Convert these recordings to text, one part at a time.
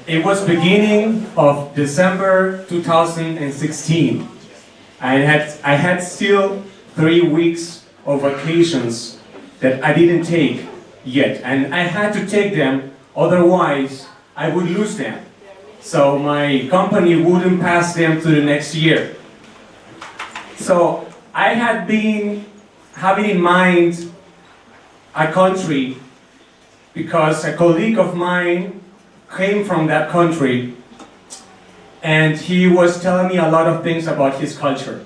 It was beginning of December 2016. I had still 3 weeks of vacations that I didn't take yet, and I had to take them, otherwise I would lose them. So my company wouldn't pass them to the next year. So I had been having in mind a country because a colleague of mine came from that country, and he was telling me a lot of things about his culture.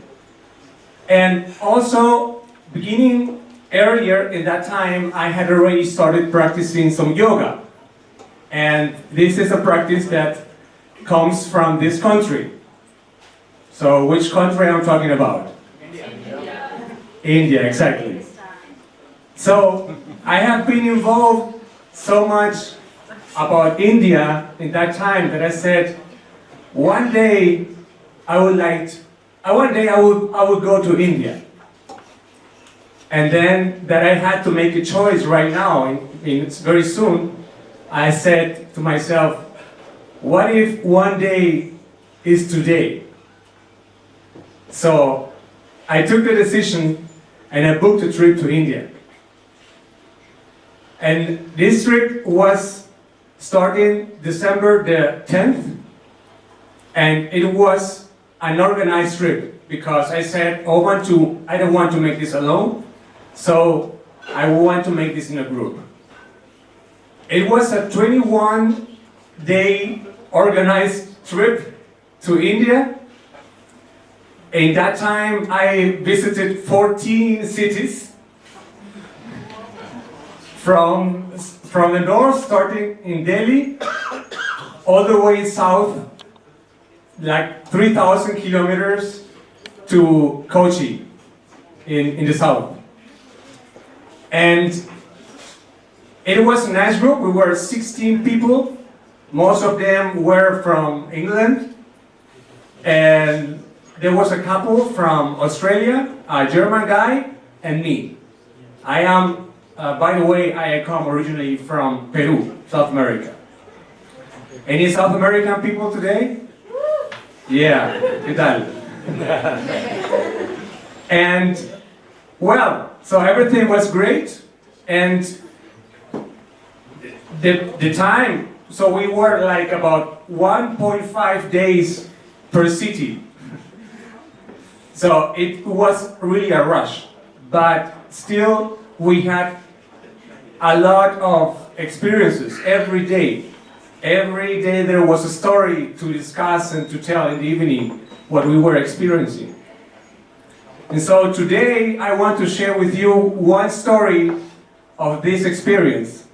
And also, beginning earlier in that time, I had already started practicing some yoga. And this is a practice that comes from this country. So which country I'm talking about? India, exactly. So I have been involved so much about India in that time that I said, one day I would go to India. And then that I had to make a choice right now, very soon, I said to myself, what if one day is today? So I took the decision and I booked a trip to India. And this trip was starting December the 10th, and it was an organized trip because I said, I don't want to make this alone, so I want to make this in a group. It was a 21-day organized trip to India. In that time, I visited 14 cities. From the north, starting in Delhi, all the way south, like 3,000 kilometers to Kochi in the south. And it was a nice group. We were 16 people. Most of them were from England. And there was a couple from Australia, a German guy, and me. By the way, I come originally from Peru, South America. Any South American people today? Yeah, ¿qué tal? And, well, so everything was great. And the time, so we were like about 1.5 days per city. So it was really a rush. But still, we had a lot of experiences every day. Every day there was a story to discuss and to tell in the evening what we were experiencing. And so today I want to share with you one story of this experience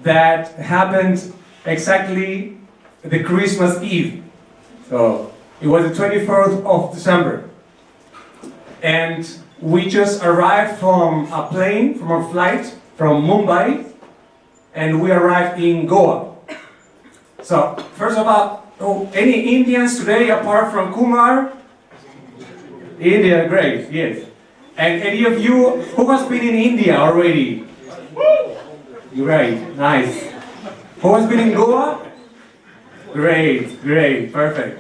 that happened exactly the Christmas Eve. So it was the 24th of December. And we just arrived from a flight from Mumbai, and we arrived in Goa. So, first of all, any Indians today apart from Kumar? India, great, yes. And any of you who has been in India already? Great, nice. Who has been in Goa? Great, perfect.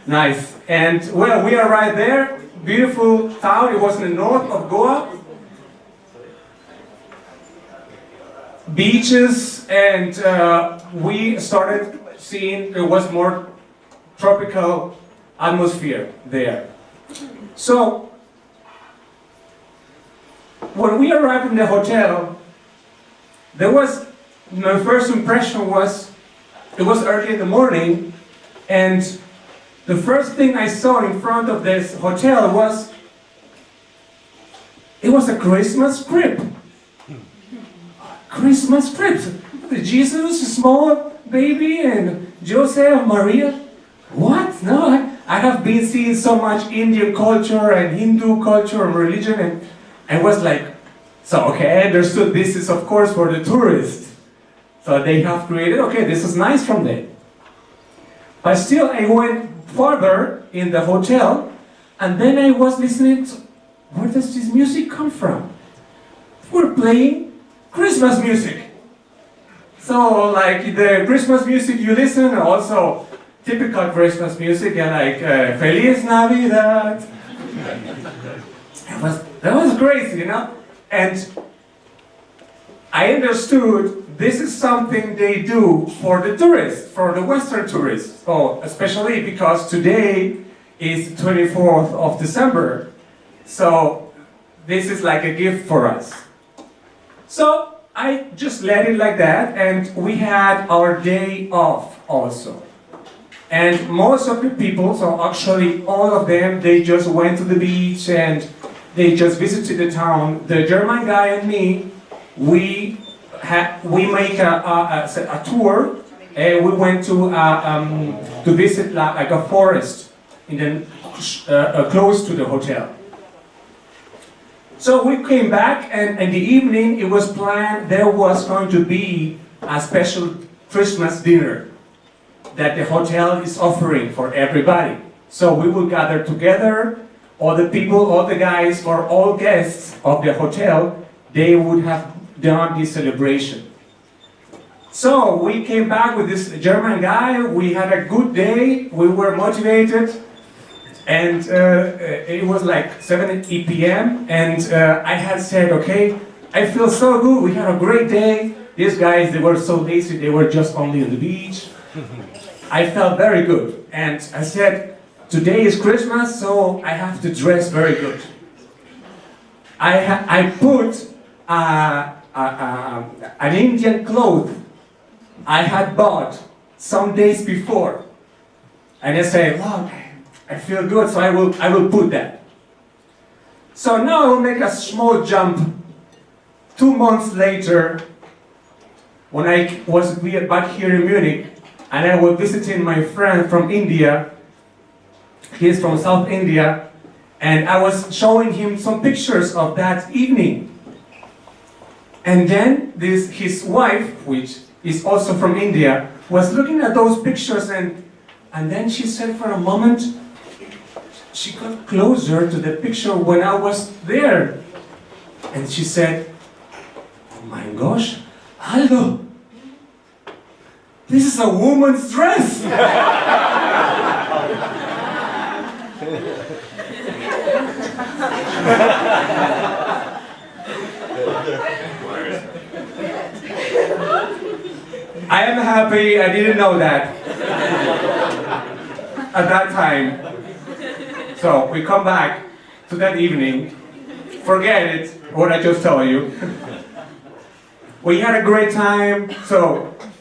Nice. And, well, we arrived there, beautiful town, it was in the north of Goa. Beaches, and we started seeing there was more tropical atmosphere there. So when we arrived in the hotel, my first impression was, it was early in the morning, and the first thing I saw in front of this hotel was a Christmas crib. Christmas cribs. Jesus, a small baby, and Joseph, Maria. What? No, I have been seeing so much Indian culture and Hindu culture and religion, and I was like, so okay, I understood this is of course for the tourists. So they have created, okay, this is nice from them. But still, I went further in the hotel, and then I was listening to, where does this music come from? We're playing Christmas music. So like the Christmas music you listen, also typical Christmas music, and like Feliz Navidad. That was crazy, you know? And I understood this is something they do for the tourists, for the Western tourists. Oh, especially because today is the 24th of December. So this is like a gift for us. So I just let it like that, and we had our day off also. And most of the people, so actually all of them, they just went to the beach and they just visited the town. The German guy and me, we make a tour. We went to visit like a forest in the, close to the hotel. So we came back, and in the evening it was planned there was going to be a special Christmas dinner that the hotel is offering for everybody. So we will gather together, all the people, all the guys, or all guests of the hotel, they would have done this celebration. So we came back with this German guy, we had a good day, we were motivated, and it was like 7 p.m. and I had said, okay, I feel so good, we had a great day. These guys, they were so lazy, they were just only on the beach. I felt very good, and I said, today is Christmas, so I have to dress very good. I put an Indian cloth I had bought some days before, and I said, look, I feel good, so I will put that. So now I will make a small jump. 2 months later, when I was back here in Munich, and I was visiting my friend from India. He's from South India, and I was showing him some pictures of that evening. And then his wife, which is also from India, was looking at those pictures, and then she said for a moment, she got closer to the picture when I was there. And she said, oh my gosh, Aldo, this is a woman's dress! I am happy I didn't know that at that time. So we come back to that evening, forget it, what I just told you. We had a great time,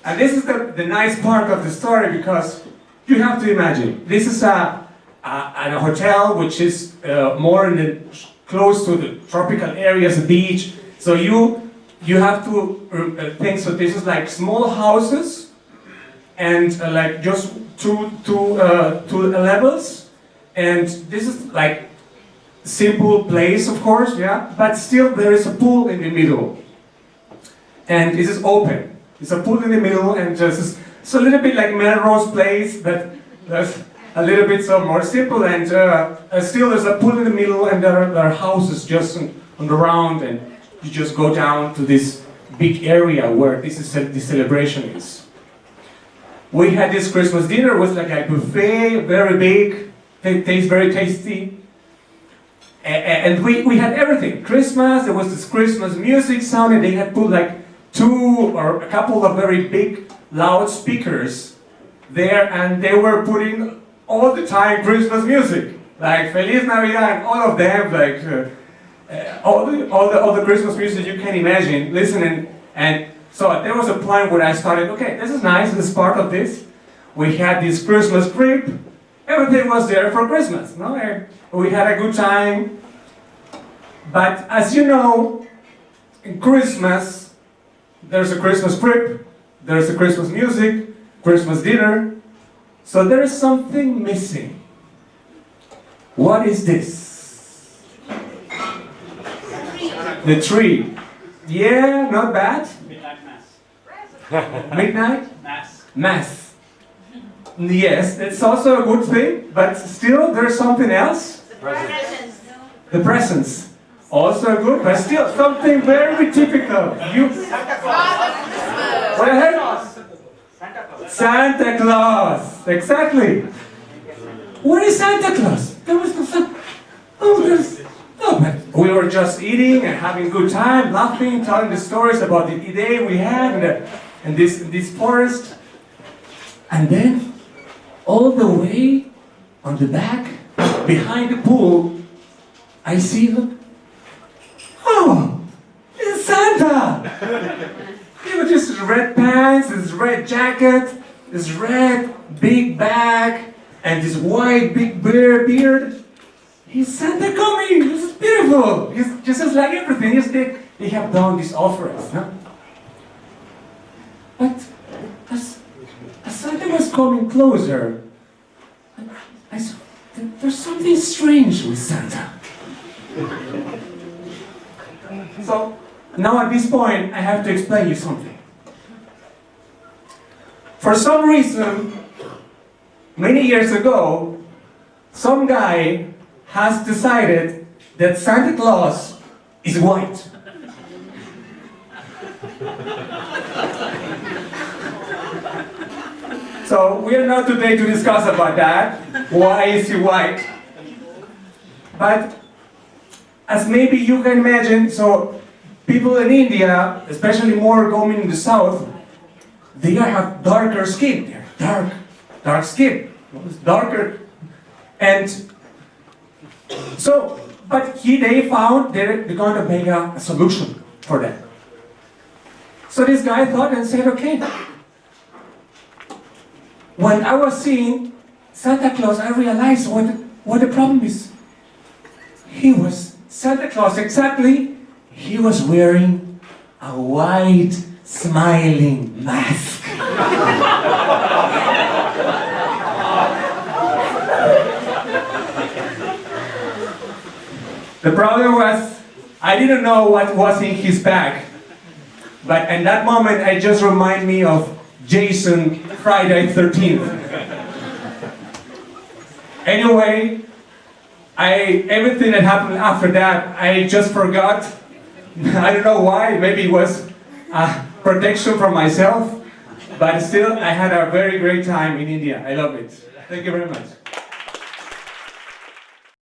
and this is the nice part of the story, because you have to imagine, this is a hotel which is more close to the tropical areas, the beach. So you have to think, so this is like small houses, and like just two levels, and this is like simple place, of course, yeah, but still there is a pool in the middle, and this is open. It's a pool in the middle, and just it's a little bit like Melrose Place, but that's a little bit more simple, and still there's a pool in the middle, and there are houses just on the round, and you just go down to this big area where this celebration is. We had this Christmas dinner. It was like a buffet, very big, tastes very tasty, and we had everything. Christmas, there was this Christmas music sound, and they had put like 2 or a couple of very big loud speakers there, and they were putting all the time Christmas music, like Feliz Navidad, and all of them, like all the Christmas music you can imagine, listening. And so there was a point where I started, okay, this is nice, this is part of this. We had this Christmas trip, everything was there for Christmas, no? And we had a good time. But as you know, in Christmas, there's a Christmas trip, there's a Christmas music, Christmas dinner. So there is something missing. What is this? The tree. Yeah, not bad. Midnight Mass. Midnight? Mass. Mass. Yes, it's also a good thing, but still there's something else. The presents. The presents. Also good, but still something very typical. Father Christmas. What ahead? Santa Claus. Exactly. Where is Santa Claus? There was no Santa. Oh, there's no. But we were just eating and having a good time, laughing, telling the stories about the day we had in this forest. And then, all the way on the back, behind the pool, I see him. Oh, it's Santa! He was just red pants, this red jacket, this red big bag, and this white big beard. He's Santa coming! This is beautiful! He's just like everything. Yes, they have done these offerings, no? But as Santa was coming closer, I saw there's something strange with Santa. So, now at this point, I have to explain you something. For some reason, many years ago, some guy has decided that Santa Claus is white. So, we are not today to discuss about that. Why is he white? But, as maybe you can imagine, so people in India, especially more going in the south, they have darker skin. They're dark skin. It's darker. And so, but they found they're going to make a solution for that. So this guy thought and said, okay. When I was seeing Santa Claus, I realized what the problem is. He was Santa Claus, exactly. He was wearing a white, smiling mask. The problem was, I didn't know what was in his bag. But in that moment, it just reminded me of Jason, Friday 13th. Anyway, everything that happened after that, I just forgot. I don't know why, maybe it was protection for myself. But still, I had a very great time in India. I love it. Thank you very much.